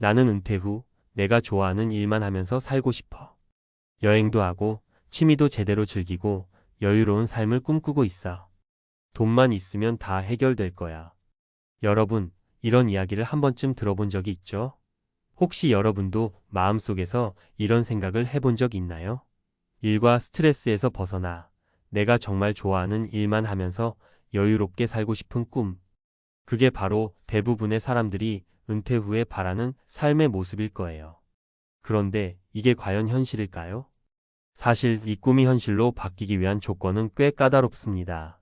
나는 은퇴 후 내가 좋아하는 일만 하면서 살고 싶어. 여행도 하고 취미도 제대로 즐기고 여유로운 삶을 꿈꾸고 있어. 돈만 있으면 다 해결될 거야. 여러분, 이런 이야기를 한 번쯤 들어본 적이 있죠? 혹시 여러분도 마음속에서 이런 생각을 해본 적 있나요? 일과 스트레스에서 벗어나 내가 정말 좋아하는 일만 하면서 여유롭게 살고 싶은 꿈. 그게 바로 대부분의 사람들이 은퇴 후에 바라는 삶의 모습일 거예요. 그런데 이게 과연 현실일까요? 사실 이 꿈이 현실로 바뀌기 위한 조건은 꽤 까다롭습니다.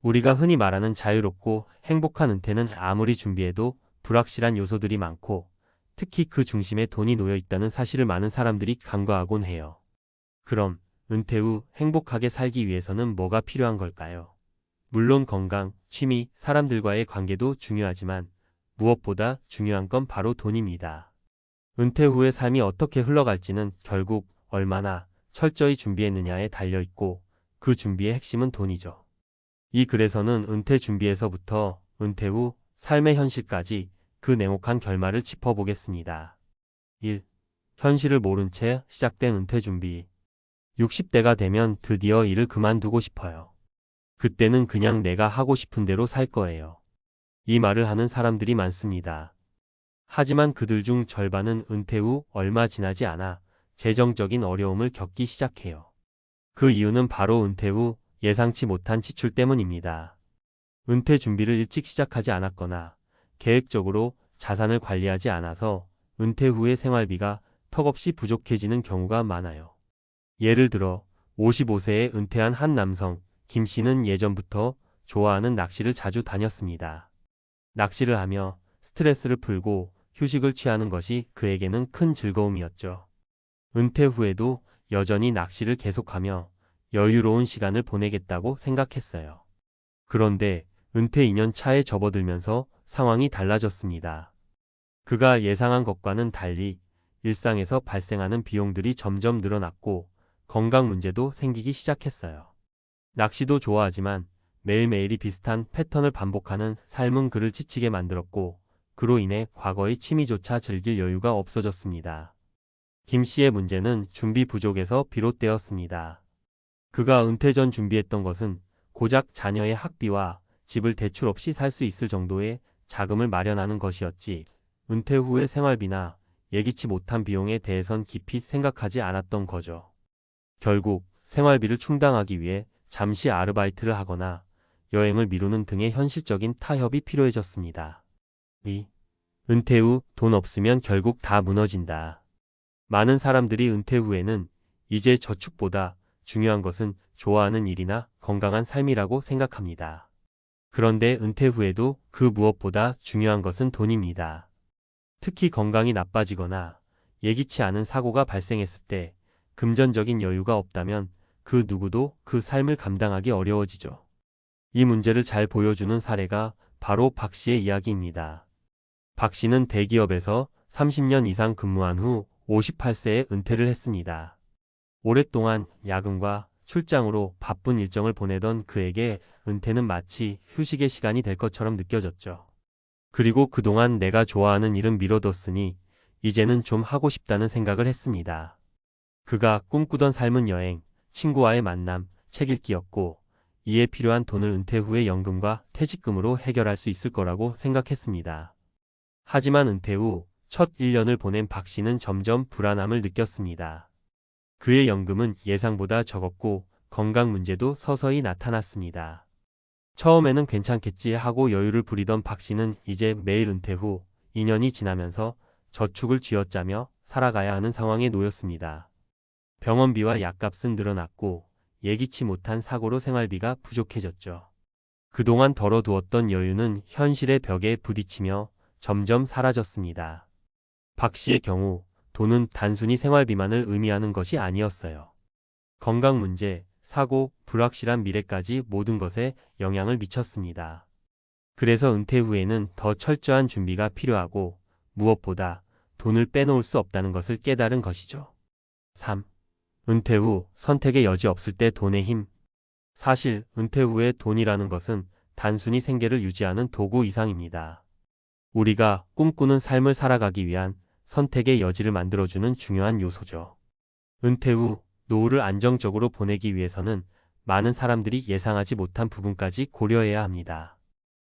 우리가 흔히 말하는 자유롭고 행복한 은퇴는 아무리 준비해도 불확실한 요소들이 많고, 특히 그 중심에 돈이 놓여 있다는 사실을 많은 사람들이 간과하곤 해요. 그럼 은퇴 후 행복하게 살기 위해서는 뭐가 필요한 걸까요? 물론 건강, 취미, 사람들과의 관계도 중요하지만 무엇보다 중요한 건 바로 돈입니다. 은퇴 후의 삶이 어떻게 흘러갈지는 결국 얼마나 철저히 준비했느냐에 달려있고, 그 준비의 핵심은 돈이죠. 이 글에서는 은퇴 준비에서부터 은퇴 후 삶의 현실까지 그 냉혹한 결말을 짚어보겠습니다. 1. 현실을 모른 채 시작된 은퇴 준비. 60대가 되면 드디어 일을 그만두고 싶어요. 그때는 그냥 내가 하고 싶은 대로 살 거예요. 이 말을 하는 사람들이 많습니다. 하지만 그들 중 절반은 은퇴 후 얼마 지나지 않아 재정적인 어려움을 겪기 시작해요. 그 이유는 바로 은퇴 후 예상치 못한 지출 때문입니다. 은퇴 준비를 일찍 시작하지 않았거나 계획적으로 자산을 관리하지 않아서 은퇴 후의 생활비가 턱없이 부족해지는 경우가 많아요. 예를 들어 55세에 은퇴한 한 남성, 김 씨는 예전부터 좋아하는 낚시를 자주 다녔습니다. 낚시를 하며 스트레스를 풀고 휴식을 취하는 것이 그에게는 큰 즐거움이었죠. 은퇴 후에도 여전히 낚시를 계속하며 여유로운 시간을 보내겠다고 생각했어요. 그런데 은퇴 2년 차에 접어들면서 상황이 달라졌습니다. 그가 예상한 것과는 달리 일상에서 발생하는 비용들이 점점 늘어났고, 건강 문제도 생기기 시작했어요. 낚시도 좋아하지만 매일매일이 비슷한 패턴을 반복하는 삶은 그를 지치게 만들었고, 그로 인해 과거의 취미조차 즐길 여유가 없어졌습니다. 김 씨의 문제는 준비 부족에서 비롯되었습니다. 그가 은퇴 전 준비했던 것은 고작 자녀의 학비와 집을 대출 없이 살 수 있을 정도의 자금을 마련하는 것이었지, 은퇴 후의 생활비나 예기치 못한 비용에 대해선 깊이 생각하지 않았던 거죠. 결국 생활비를 충당하기 위해 잠시 아르바이트를 하거나 여행을 미루는 등의 현실적인 타협이 필요해졌습니다. 2. 은퇴 후 돈 없으면 결국 다 무너진다. 많은 사람들이 은퇴 후에는 이제 저축보다 중요한 것은 좋아하는 일이나 건강한 삶이라고 생각합니다. 그런데 은퇴 후에도 그 무엇보다 중요한 것은 돈입니다. 특히 건강이 나빠지거나 예기치 않은 사고가 발생했을 때 금전적인 여유가 없다면 그 누구도 그 삶을 감당하기 어려워지죠. 이 문제를 잘 보여주는 사례가 바로 박 씨의 이야기입니다. 박 씨는 대기업에서 30년 이상 근무한 후 58세에 은퇴를 했습니다. 오랫동안 야근과 출장으로 바쁜 일정을 보내던 그에게 은퇴는 마치 휴식의 시간이 될 것처럼 느껴졌죠. 그리고 그동안 내가 좋아하는 일은 미뤄뒀으니 이제는 좀 하고 싶다는 생각을 했습니다. 그가 꿈꾸던 삶은 여행, 친구와의 만남, 책 읽기였고, 이에 필요한 돈을 은퇴 후의 연금과 퇴직금으로 해결할 수 있을 거라고 생각했습니다. 하지만 은퇴 후 첫 1년을 보낸 박 씨는 점점 불안함을 느꼈습니다. 그의 연금은 예상보다 적었고 건강 문제도 서서히 나타났습니다. 처음에는 괜찮겠지 하고 여유를 부리던 박 씨는 이제 매일 은퇴 후 2년이 지나면서 저축을 쥐어짜며 살아가야 하는 상황에 놓였습니다. 병원비와 약값은 늘어났고 예기치 못한 사고로 생활비가 부족해졌죠. 그동안 덜어두었던 여유는 현실의 벽에 부딪히며 점점 사라졌습니다. 박 씨의 경우 돈은 단순히 생활비만을 의미하는 것이 아니었어요. 건강 문제, 사고, 불확실한 미래까지 모든 것에 영향을 미쳤습니다. 그래서 은퇴 후에는 더 철저한 준비가 필요하고 무엇보다 돈을 빼놓을 수 없다는 것을 깨달은 것이죠. 3. 은퇴 후 선택의 여지 없을 때 돈의 힘. 사실 은퇴 후에 돈이라는 것은 단순히 생계를 유지하는 도구 이상입니다. 우리가 꿈꾸는 삶을 살아가기 위한 선택의 여지를 만들어주는 중요한 요소죠. 은퇴 후 노후를 안정적으로 보내기 위해서는 많은 사람들이 예상하지 못한 부분까지 고려해야 합니다.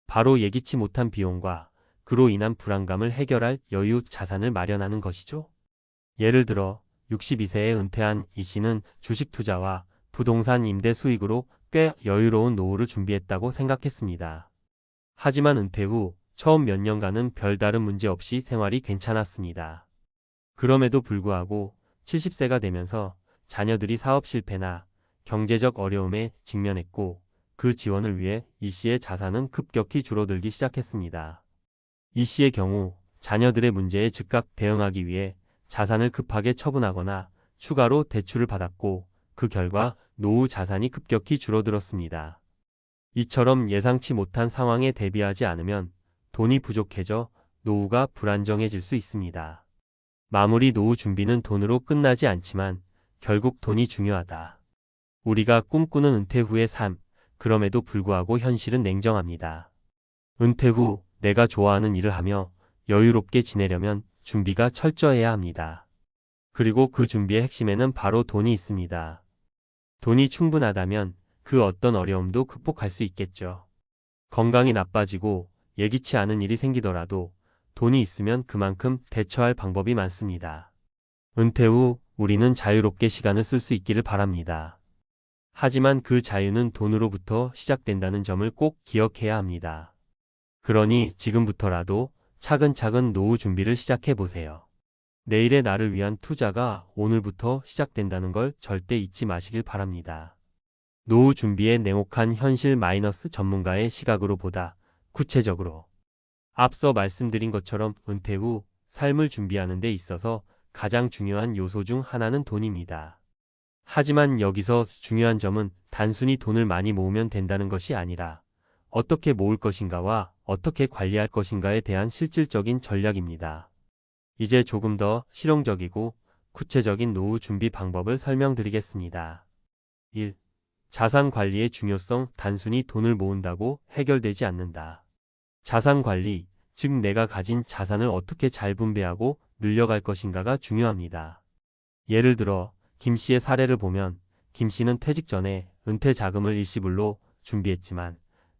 바로 예기치 못한 비용과 그로 인한 불안감을 해결할 여유 자산을 마련하는 것이죠. 예를 들어 62세에 은퇴한 이 씨는 주식 투자와 부동산 임대 수익으로 꽤 여유로운 노후를 준비했다고 생각했습니다. 하지만 은퇴 후 처음 몇 년간은 별다른 문제 없이 생활이 괜찮았습니다. 그럼에도 불구하고 70세가 되면서 자녀들이 사업 실패나 경제적 어려움에 직면했고 그 지원을 위해 이 씨의 자산은 급격히 줄어들기 시작했습니다. 이 씨의 경우 자녀들의 문제에 즉각 대응하기 위해 자산을 급하게 처분하거나 추가로 대출을 받았고 그 결과 노후 자산이 급격히 줄어들었습니다. 이처럼 예상치 못한 상황에 대비하지 않으면 돈이 부족해져 노후가 불안정해질 수 있습니다. 마무리 노후 준비는 돈으로 끝나지 않지만 결국 돈이 중요하다. 우리가 꿈꾸는 은퇴 후의 삶, 그럼에도 불구하고 현실은 냉정합니다. 은퇴 후 내가 좋아하는 일을 하며 여유롭게 지내려면 준비가 철저해야 합니다. 그리고 그 준비의 핵심에는 바로 돈이 있습니다. 돈이 충분하다면 그 어떤 어려움도 극복할 수 있겠죠. 건강이 나빠지고 예기치 않은 일이 생기더라도 돈이 있으면 그만큼 대처할 방법이 많습니다. 은퇴 후 우리는 자유롭게 시간을 쓸 수 있기를 바랍니다. 하지만 그 자유는 돈으로부터 시작된다는 점을 꼭 기억해야 합니다. 그러니 지금부터라도 차근차근 노후 준비를 시작해 보세요. 내일의 나를 위한 투자가 오늘부터 시작된다는 걸 절대 잊지 마시길 바랍니다. 노후 준비의 냉혹한 현실 마이너스 전문가의 시각으로 보다 구체적으로. 앞서 말씀드린 것처럼 은퇴 후 삶을 준비하는 데 있어서 가장 중요한 요소 중 하나는 돈입니다. 하지만 여기서 중요한 점은 단순히 돈을 많이 모으면 된다는 것이 아니라 어떻게 모을 것인가와 어떻게 관리할 것인가에 대한 실질적인 전략입니다. 이제 조금 더 실용적이고 구체적인 노후 준비 방법을 설명드리겠습니다. 1. 자산 관리의 중요성. 단순히 돈을 모은다고 해결되지 않는다. 자산 관리, 즉 내가 가진 자산을 어떻게 잘 분배하고 늘려갈 것인가가 중요합니다. 예를 들어 김 씨의 사례를 보면 김 씨는 퇴직 전에 은퇴 자금을 일시불로 준비했지만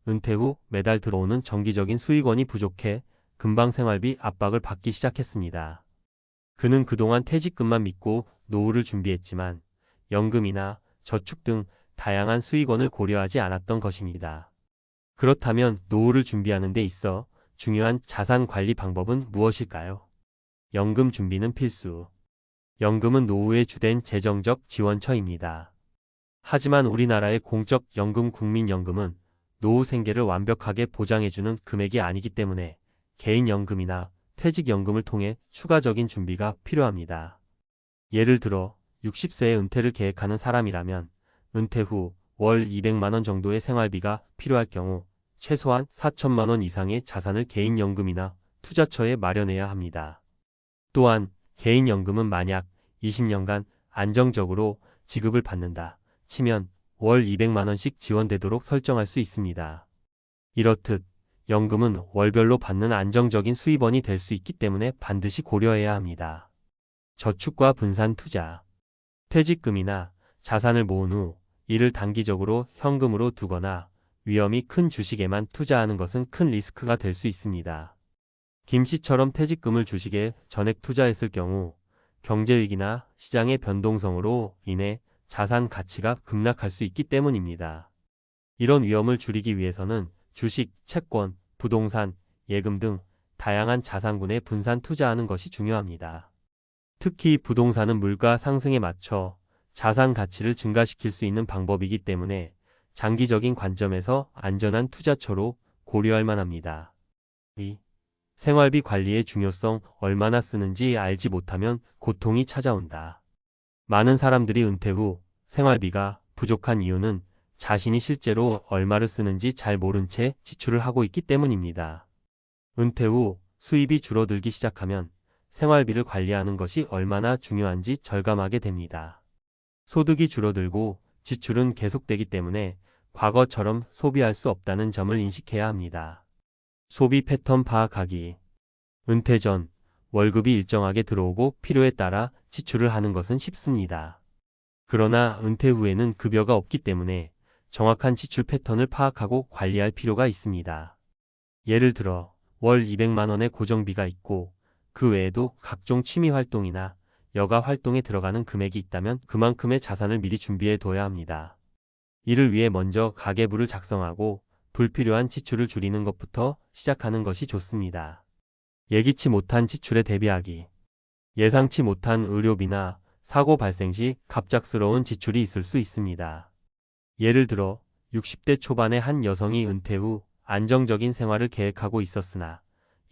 은퇴 후 매달 들어오는 정기적인 수익원이 부족해 금방 생활비 압박을 받기 시작했습니다. 그는 그동안 퇴직금만 믿고 노후를 준비했지만 연금이나 저축 등 다양한 수익원을 고려하지 않았던 것입니다. 그렇다면 노후를 준비하는 데 있어 중요한 자산 관리 방법은 무엇일까요? 연금 준비는 필수. 연금은 노후의 주된 재정적 지원처입니다. 하지만 우리나라의 공적 연금 국민연금은 노후 생계를 완벽하게 보장해주는 금액이 아니기 때문에 개인연금이나 퇴직연금을 통해 추가적인 준비가 필요합니다. 예를 들어 60세에 은퇴를 계획하는 사람이라면 은퇴 후 월 200만 원 정도의 생활비가 필요할 경우 최소한 4천만 원 이상의 자산을 개인연금이나 투자처에 마련해야 합니다. 또한 개인연금은 만약 20년간 안정적으로 지급을 받는다 치면 월 200만 원씩 지원되도록 설정할 수 있습니다. 이렇듯 연금은 월별로 받는 안정적인 수입원이 될 수 있기 때문에 반드시 고려해야 합니다. 저축과 분산 투자. 퇴직금이나 자산을 모은 후 이를 단기적으로 현금으로 두거나 위험이 큰 주식에만 투자하는 것은 큰 리스크가 될 수 있습니다. 김 씨처럼 퇴직금을 주식에 전액 투자했을 경우 경제위기나 시장의 변동성으로 인해 자산 가치가 급락할 수 있기 때문입니다. 이런 위험을 줄이기 위해서는 주식, 채권, 부동산, 예금 등 다양한 자산군에 분산 투자하는 것이 중요합니다. 특히 부동산은 물가 상승에 맞춰 자산 가치를 증가시킬 수 있는 방법이기 때문에 장기적인 관점에서 안전한 투자처로 고려할 만합니다. 2. 생활비 관리의 중요성. 얼마나 쓰는지 알지 못하면 고통이 찾아온다. 많은 사람들이 은퇴 후 생활비가 부족한 이유는 자신이 실제로 얼마를 쓰는지 잘 모른 채 지출을 하고 있기 때문입니다. 은퇴 후 수입이 줄어들기 시작하면 생활비를 관리하는 것이 얼마나 중요한지 절감하게 됩니다. 소득이 줄어들고 지출은 계속되기 때문에 과거처럼 소비할 수 없다는 점을 인식해야 합니다. 소비 패턴 파악하기. 은퇴 전 월급이 일정하게 들어오고 필요에 따라 지출을 하는 것은 쉽습니다. 그러나 은퇴 후에는 급여가 없기 때문에 정확한 지출 패턴을 파악하고 관리할 필요가 있습니다. 예를 들어 월 200만 원의 고정비가 있고 그 외에도 각종 취미 활동이나 여가 활동에 들어가는 금액이 있다면 그만큼의 자산을 미리 준비해 둬야 합니다. 이를 위해 먼저 가계부를 작성하고 불필요한 지출을 줄이는 것부터 시작하는 것이 좋습니다. 예기치 못한 지출에 대비하기. 예상치 못한 의료비나 사고 발생 시 갑작스러운 지출이 있을 수 있습니다. 예를 들어 60대 초반의 한 여성이 은퇴 후 안정적인 생활을 계획하고 있었으나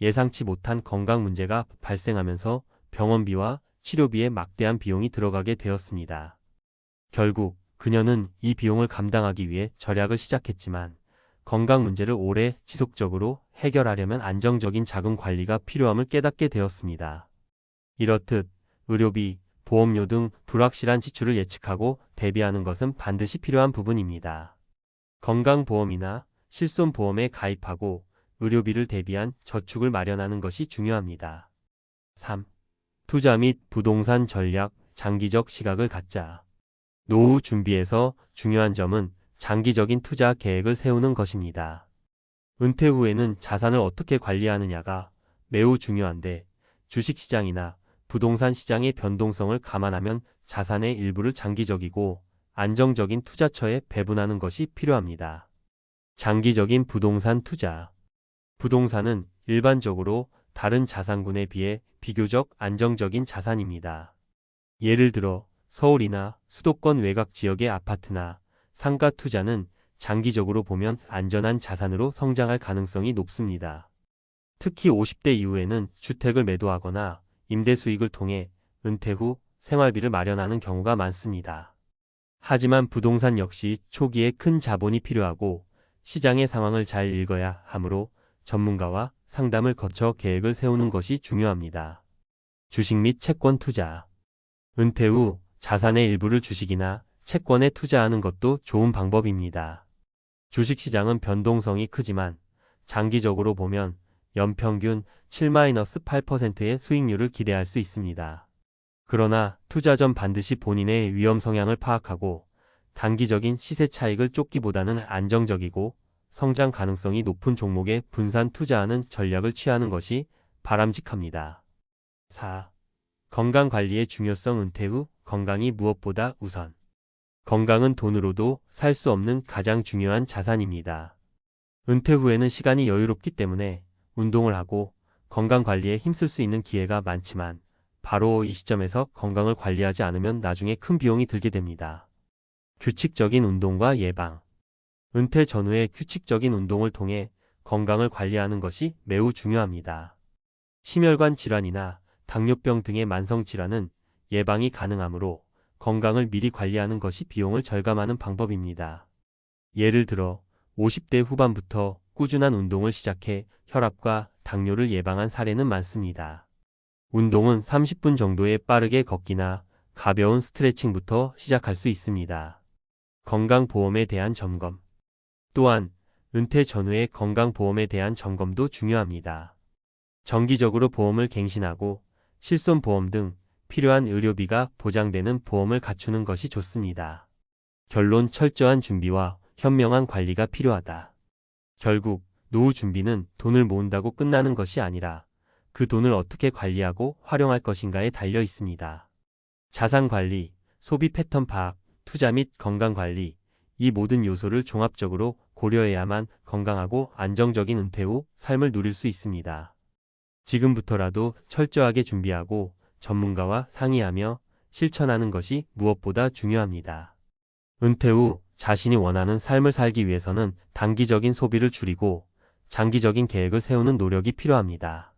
예상치 못한 건강 문제가 발생하면서 병원비와 치료비에 막대한 비용이 들어가게 되었습니다. 결국 그녀는 이 비용을 감당하기 위해 절약을 시작했지만 건강 문제를 오래 지속적으로 해결하려면 안정적인 자금 관리가 필요함을 깨닫게 되었습니다. 이렇듯 의료비, 보험료 등 불확실한 지출을 예측하고 대비하는 것은 반드시 필요한 부분입니다. 건강보험이나 실손보험에 가입하고 의료비를 대비한 저축을 마련하는 것이 중요합니다. 3. 투자 및 부동산 전략, 장기적 시각을 갖자. 노후 준비에서 중요한 점은 장기적인 투자 계획을 세우는 것입니다. 은퇴 후에는 자산을 어떻게 관리하느냐가 매우 중요한데 주식시장이나 부동산 시장의 변동성을 감안하면 자산의 일부를 장기적이고 안정적인 투자처에 배분하는 것이 필요합니다. 장기적인 부동산 투자. 부동산은 일반적으로 다른 자산군에 비해 비교적 안정적인 자산입니다. 예를 들어 서울이나 수도권 외곽 지역의 아파트나 상가 투자는 장기적으로 보면 안전한 자산으로 성장할 가능성이 높습니다. 특히 50대 이후에는 주택을 매도하거나 임대 수익을 통해 은퇴 후 생활비를 마련하는 경우가 많습니다. 하지만 부동산 역시 초기에 큰 자본이 필요하고 시장의 상황을 잘 읽어야 하므로 전문가와 상담을 거쳐 계획을 세우는 것이 중요합니다. 주식 및 채권 투자. 은퇴 후 자산의 일부를 주식이나 채권에 투자하는 것도 좋은 방법입니다. 주식시장은 변동성이 크지만 장기적으로 보면 연평균 7-8%의 수익률을 기대할 수 있습니다. 그러나 투자 전 반드시 본인의 위험 성향을 파악하고 단기적인 시세 차익을 쫓기보다는 안정적이고 성장 가능성이 높은 종목에 분산 투자하는 전략을 취하는 것이 바람직합니다. 4. 건강관리의 중요성. 은퇴 후 건강이 무엇보다 우선. 건강은 돈으로도 살 수 없는 가장 중요한 자산입니다. 은퇴 후에는 시간이 여유롭기 때문에 운동을 하고 건강관리에 힘쓸 수 있는 기회가 많지만 바로 이 시점에서 건강을 관리하지 않으면 나중에 큰 비용이 들게 됩니다. 규칙적인 운동과 예방. 은퇴 전후에 규칙적인 운동을 통해 건강을 관리하는 것이 매우 중요합니다. 심혈관 질환이나 당뇨병 등의 만성 질환은 예방이 가능하므로 건강을 미리 관리하는 것이 비용을 절감하는 방법입니다. 예를 들어 50대 후반부터 꾸준한 운동을 시작해 혈압과 당뇨를 예방한 사례는 많습니다. 운동은 30분 정도의 빠르게 걷기나 가벼운 스트레칭부터 시작할 수 있습니다. 건강보험에 대한 점검. 또한 은퇴 전후의 건강보험에 대한 점검도 중요합니다. 정기적으로 보험을 갱신하고 실손보험 등 필요한 의료비가 보장되는 보험을 갖추는 것이 좋습니다. 결론. 철저한 준비와 현명한 관리가 필요하다. 결국 노후 준비는 돈을 모은다고 끝나는 것이 아니라 그 돈을 어떻게 관리하고 활용할 것인가에 달려 있습니다. 자산관리, 소비 패턴 파악, 투자 및 건강관리, 이 모든 요소를 종합적으로 고려해야만 건강하고 안정적인 은퇴 후 삶을 누릴 수 있습니다. 지금부터라도 철저하게 준비하고 전문가와 상의하며 실천하는 것이 무엇보다 중요합니다. 은퇴 후 자신이 원하는 삶을 살기 위해서는 단기적인 소비를 줄이고 장기적인 계획을 세우는 노력이 필요합니다.